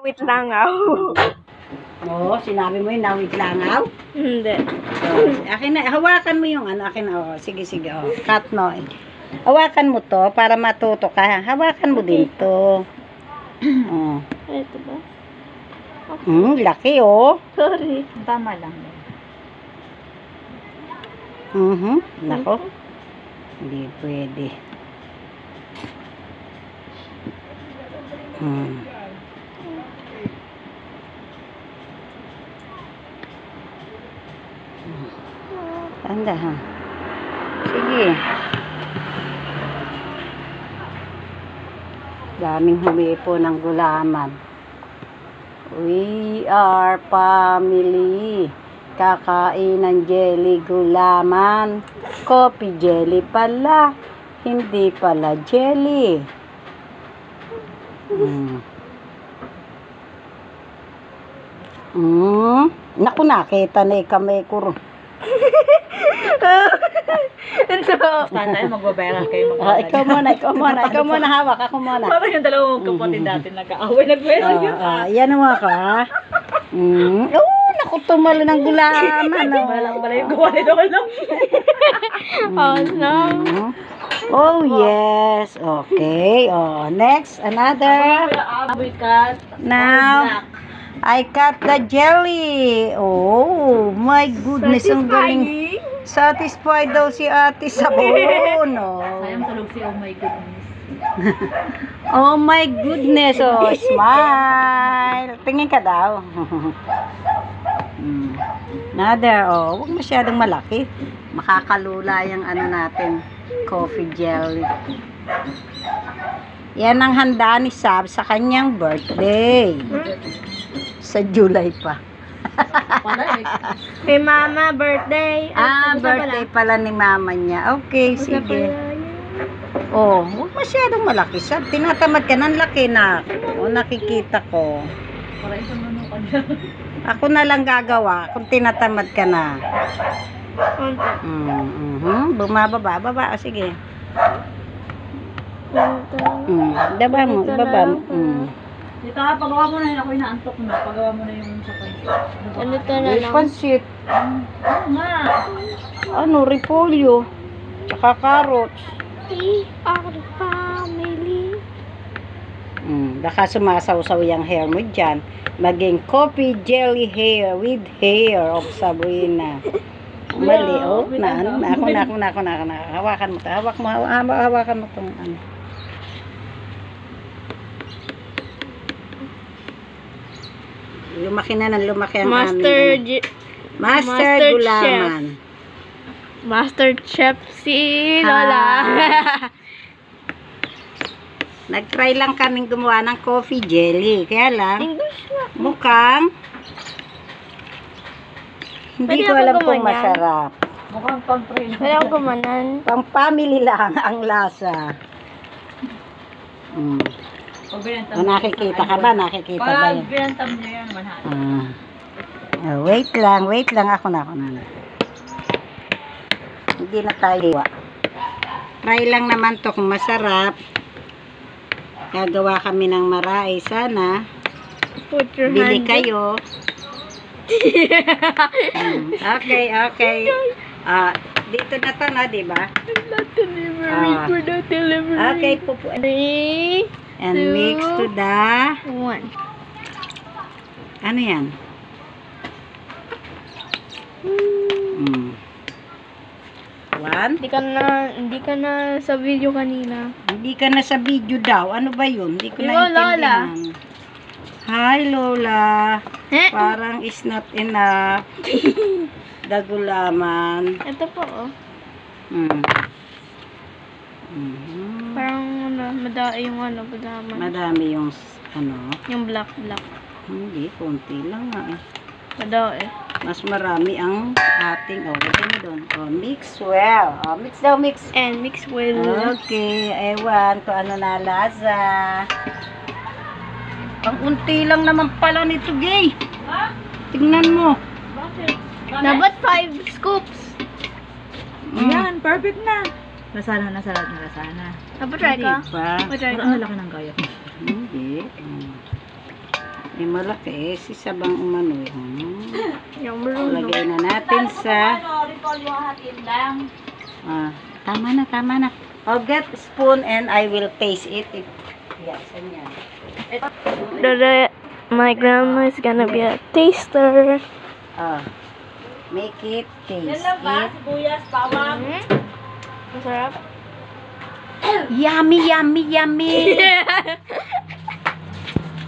Wait langaw. Oo, sinabi mo yun, nawit langaw. Hindi. Akin na, hawakan mo yung ano, akin na, oh. Sige, oh. Cut no. Hawakan mo to para matuto ka. Hawakan mo din to. Oh. Ito ba? Laki oh. Sorry. Tama lang. Nako. Hindi pwede. Tanda ha. Sige. Daming humipo ng gulaman. We are family. Kakain ng jelly gulaman. Coffee jelly pala. Hindi pala jelly. Naku, nakita na kamay ko. Tayo magbabayaran kayo Ikaw muna, hawak ako muna. Parang yung dalawang kapatid natin nag-aaway, nag-beso yun. Yan mo ka. Naku, tumalo ng gulaman. Balang yung gawa nito lang. Oh, no. Oh, yes. Okay. Oh, next, another. Now, I cut the jelly. Oh, my goodness. Ang galing. Satisfied daw si ate sa bono. Sayang tulog si oh my goodness. Oh my goodness. Oh, smile. Tingin ka daw. Another. Oh, huwag masyadong malaki. Makakalula yung ano natin. Coffee jelly. Yan ang handa ni Sab sa kanyang birthday. Sa July pa. Kay mama, birthday. Birthday pala ni mama niya. Okay, sige. Oh, huwag masyadong malaki. Sab, tinatamad ka ng laki na. O, nakikita ko. Ako na lang gagawa kung tinatamad ka na. Bumababa. O, sige. Ibaba mo. Dito ka, pagawa mo na yun. Ako inaantok na. Pagawa mo na yung sa pansit. Ganito na lang. Pansit. Oo nga. Ano, repolyo. Tsaka carrots. We are family. Baka sumasaw-saw yung hair mo dyan. Maging coffee jelly hair with hair of Sabrina. Mali, oh. Ako na. Hawakan mo to. Hawakan mo tong ano. Lumaki na ng lumaki ang Master Gulaman. Master Chef si Lola. Nag-try lang kaming gumawa ng coffee jelly. Kaya lang, English na. mukhang hindi Pwede ko ako alam kung gumanyan? masarap. Mukhang pang-train. Wala akong gumanan. Pang family lang ang lasa. Nakikita ka ba? Nakikita ba yun? Pag binantam niya yan, manhali. Wait lang. Ako na. Hindi na tayo. Try lang naman to kung masarap. Gagawa kami ng marai. Sana Put your bili hand. kayo. Okay. Dito na to na, diba? Not delivery. We're not delivery. Okay, pupu. 3, And mix to the... 1. Ano yan? One. Hindi ka na sa video kanina. Hindi ka na sa video daw. Ano ba yun? Hindi ko Hello, naintindihan. Hi, Lola. Parang is not enough. Dagulaman. Ito po, oh. Parang madami. Madami yung ano. Yung black. Hindi, konti lang nga eh. Madami. Mas marami ang ating, lagyan mo doon. Mix well. Mix daw, mix. And mix with... Okay, ewan kung ano na lasa. Ang unti lang naman pala nito, gay. Tingnan mo. Dapat 5 scoops. Yan, perfect na. Lasana. Napatry ka? Hindi pa. Patry Parang ka? laki ng gaya. Hindi. malaki eh. Si Sabang umano eh. Yung maroon. Lagay na natin sa... Ano, recall yung hatin lang. Tama na, tama na. I'll get spoon and I will taste it. Yes, yan. My grandma is gonna be a taster. Make it, taste Yan lang ba? it. Sibuyas, bawang. Masarap. Yummy, yummy, yummy.